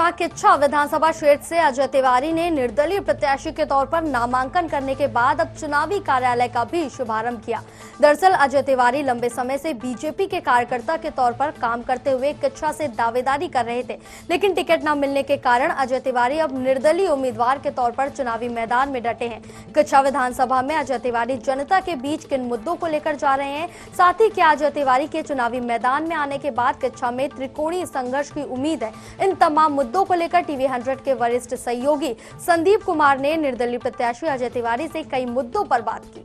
भाजपा किच्छा विधानसभा क्षेत्र से अजय तिवारी ने निर्दलीय प्रत्याशी के तौर पर नामांकन करने के बाद अब चुनावी कार्यालय का भी शुभारंभ किया। दरअसल अजय तिवारी लंबे समय से बीजेपी के कार्यकर्ता के तौर पर काम करते हुए किच्छा से दावेदारी कर रहे थे, लेकिन टिकट न मिलने के कारण अजय तिवारी अब निर्दलीय उम्मीदवार के तौर पर चुनावी मैदान में डटे हैं। किच्छा विधानसभा में अजय तिवारी जनता के बीच किन मुद्दों को लेकर जा रहे हैं, साथ ही क्या अजय तिवारी के चुनावी मैदान में आने के बाद किच्छा में त्रिकोणीय संघर्ष की उम्मीद है, इन तमाम मुद्दों को लेकर टीवी 100 के वरिष्ठ सहयोगी संदीप कुमार ने निर्दलीय प्रत्याशी अजय तिवारी से कई मुद्दों पर बात की।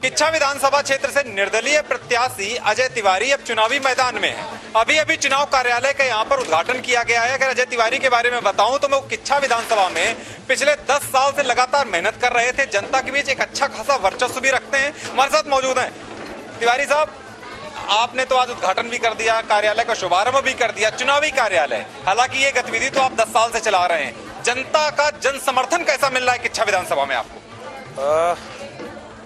किच्छा विधानसभा क्षेत्र से निर्दलीय प्रत्याशी अजय तिवारी अब चुनावी मैदान में है। अभी चुनाव कार्यालय का यहाँ पर उद्घाटन किया गया है। अगर अजय तिवारी के बारे में बताऊं तो मैं किच्छा विधानसभा में पिछले 10 साल से लगातार मेहनत कर रहे थे, जनता के बीच एक अच्छा खासा वर्चस्व भी रखते हैं। हमारे साथ मौजूद हैं तिवारी साहब। आपने तो आज उद्घाटन भी कर दिया, कार्यालय का शुभारंभ भी कर दिया, चुनावी कार्यालय। हालांकि ये गतिविधि तो आप 10 साल से चला रहे हैं। जनता का जन समर्थन कैसा मिल रहा है किच्छा विधानसभा में आपको?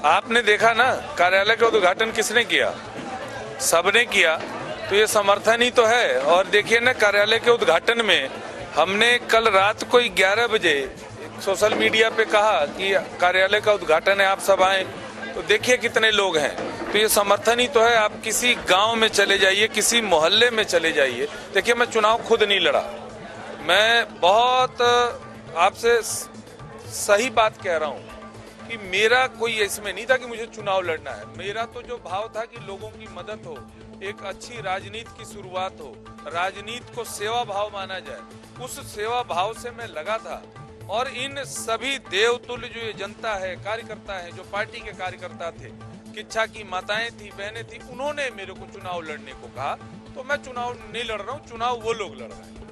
आपने देखा ना, कार्यालय का उद्घाटन किसने किया? सबने किया, तो ये समर्थन ही तो है। और देखिए ना, कार्यालय के उद्घाटन में हमने कल रात को 11 बजे सोशल मीडिया पे कहा कि कार्यालय का उद्घाटन है, आप सब आए। तो देखिए कितने लोग हैं, तो ये समर्थन ही तो है। आप किसी गांव में चले जाइए, किसी मोहल्ले में चले जाइए। देखिए, मैं चुनाव खुद नहीं लड़ा, मैं बहुत आपसे सही बात कह रहा हूँ कि मेरा कोई इसमें नहीं था कि मुझे चुनाव लड़ना है। मेरा तो जो भाव था कि लोगों की मदद हो, एक अच्छी राजनीति की शुरुआत हो, राजनीति को सेवा भाव माना जाए, उस सेवा भाव से मैं लगा था। और इन सभी देवतुल्य जो ये जनता है, कार्यकर्ता है, जो पार्टी के कार्यकर्ता थे, किच्छा की माताएं थी, बहनें थी, उन्होंने मेरे को चुनाव लड़ने को कहा। तो मैं चुनाव नहीं लड़ रहा हूँ, चुनाव वो लोग लड़ रहे हैं।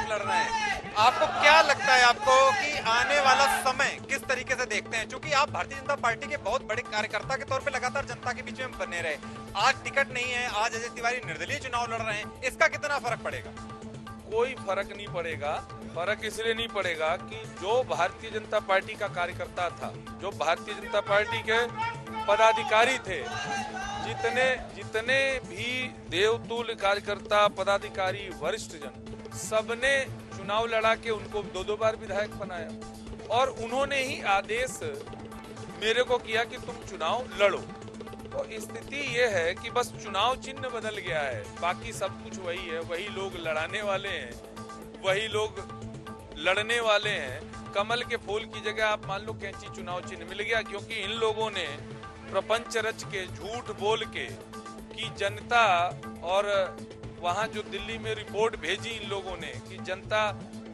लड़ रहे हैं। आपको क्या लगता है आपको कि आने वाला समय किस तरीके से देखते हैं? क्योंकि आप भारतीय जनता पार्टी के बहुत बड़े कार्यकर्ता के तौर पे लगातार जनता के बीच में बने रहे। आज टिकट नहीं है, आज अजय तिवारी निर्दलीय चुनाव लड़ रहे हैं, इसका कितना फर्क पड़ेगा? कोई फर्क नहीं पड़ेगा। फर्क इसलिए नहीं पड़ेगा कि जो भारतीय जनता पार्टी का कार्यकर्ता था, जो भारतीय जनता पार्टी के पदाधिकारी थे, जितने भी देवतुल्य कार्यकर्ता, पदाधिकारी, वरिष्ठ जन, सबने चुनाव लड़ा के उनको 2-2 बार विधायक बनाया। और उन्होंने ही आदेश मेरे को किया कि तुम चुनाव लड़ो। तो स्थिति ये है कि बस चुनाव चिन्ह बदल गया है, बाकी सब कुछ वही है। वही लोग लड़ाने वाले हैं, वही लोग लड़ने वाले हैं। कमल के फूल की जगह आप मान लो कैंची चुनाव चिन्ह मिल गया, क्योंकि इन लोगों ने प्रपंच रच के, झूठ बोल के कि जनता, और वहां जो दिल्ली में रिपोर्ट भेजी इन लोगों ने कि जनता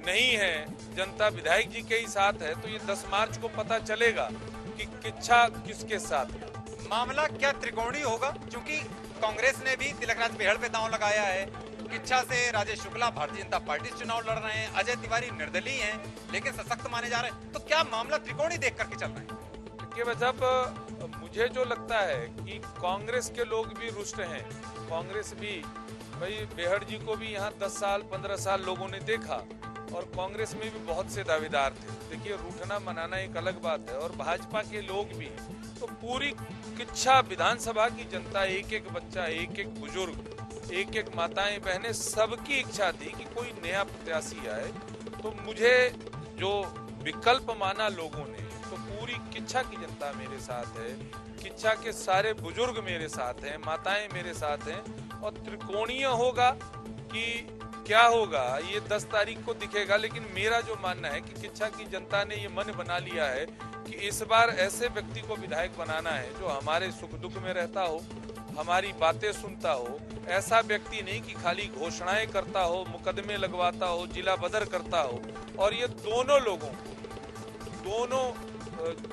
नहीं है, जनता विधायक जी के ही साथ है। तो ये 10 मार्च को पता चलेगा कि किच्छा किसके साथ है। मामला क्या त्रिकोणीय होगा? क्योंकि कांग्रेस ने भी तिलकराज बेहड़ पे दांव लगाया है। किच्छा से राजेश शुक्ला भारतीय जनता पार्टी से चुनाव लड़ रहे हैं, अजय तिवारी निर्दलीय हैं लेकिन सशक्त माने जा रहे हैं। तो क्या मामला त्रिकोणीय देख करके चल रहा है? देखिए साहब, मुझे जो लगता है कि कांग्रेस के लोग भी रुष्ट हैं। कांग्रेस भी, भाई बेहड़ जी को भी यहाँ 10 साल 15 साल लोगों ने देखा, और कांग्रेस में भी बहुत से दावेदार थे। देखिए, रूठना मनाना एक अलग बात है। और भाजपा के लोग भी, तो पूरी किच्छा विधानसभा की जनता, एक एक बच्चा, एक एक बुजुर्ग, एक एक माताएं बहनें, सबकी इच्छा थी कि कोई नया प्रत्याशी आए। तो मुझे जो विकल्प माना लोगों ने, तो पूरी किच्छा की जनता मेरे साथ है, किच्छा के सारे बुजुर्ग मेरे साथ हैं, माताएं मेरे साथ हैं। और त्रिकोणीय होगा कि क्या होगा ये 10 तारीख को दिखेगा। लेकिन मेरा जो मानना है कि किच्छा की जनता ने ये मन बना लिया है कि इस बार ऐसे व्यक्ति को विधायक बनाना है जो हमारे सुख दुख में रहता हो, हमारी बातें सुनता हो। ऐसा व्यक्ति नहीं कि खाली घोषणाएं करता हो, मुकदमे लगवाता हो, जिला बदर करता हो। और ये दोनों लोगों, दोनों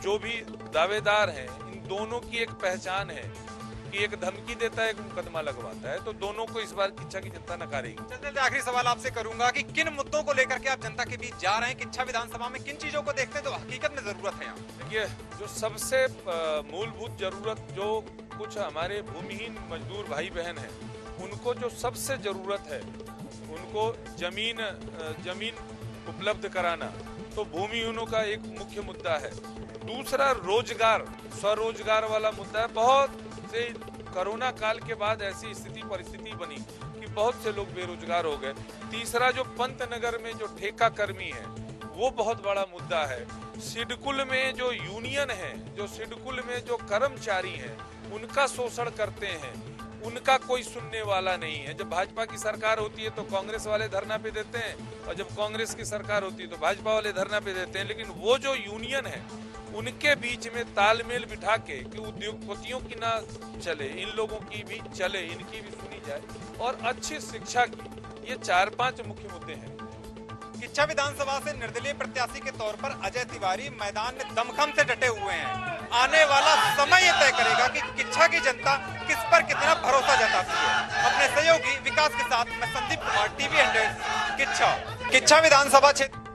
जो भी दावेदार हैं, इन दोनों की एक पहचान है कि एक धमकी देता है, एक मुकदमा लगवाता है। तो दोनों को इस बार किच्छा की जनता नकारेगी। चलते आखिरी सवाल आपसे करूंगा कि किन मुद्दों को लेकर के आप जनता के बीच जा रहे हैं? किच्छा विधानसभा में किन चीजों को देखते हैं तो हकीकत में जरूरत है? देखिए, जो सबसे मूलभूत जरूरत, जो कुछ हमारे भूमिहीन मजदूर भाई बहन हैं, उनको जो सबसे जरूरत है, उनको जमीन उपलब्ध कराना, तो भूमिहीनों का एक मुख्य मुद्दा है। दूसरा रोजगार, स्वरोजगार वाला मुद्दा है। बहुत से कोरोना काल के बाद ऐसी स्थिति परिस्थिति बनी कि बहुत से लोग बेरोजगार हो गए। तीसरा, जो पंतनगर में जो ठेका कर्मी है वो बहुत बड़ा मुद्दा है। सिडकुल में जो यूनियन है, जो सिडकुल में जो कर्मचारी हैं, उनका शोषण करते हैं, उनका कोई सुनने वाला नहीं है। जब भाजपा की सरकार होती है तो कांग्रेस वाले धरना पे देते हैं, और जब कांग्रेस की सरकार होती है तो भाजपा वाले धरना पे देते हैं। लेकिन वो जो यूनियन है उनके बीच में तालमेल बिठा के कि उद्योगपतियों की ना चले, इन लोगों की भी चले, इनकी भी सुनी जाए, और अच्छी शिक्षा की, ये 4-5 मुख्य मुद्दे हैं। किच्छा विधानसभा से निर्दलीय प्रत्याशी के तौर पर अजय तिवारी मैदान में दमखम से डटे हुए हैं। आने वाला समय ये तय करेगा कि किच्छा की जनता किस पर कितना भरोसा जताती है। अपने सहयोगी विकास के साथ मैं संदीप कुमार, टीवी 100 किच्छा विधानसभा क्षेत्र।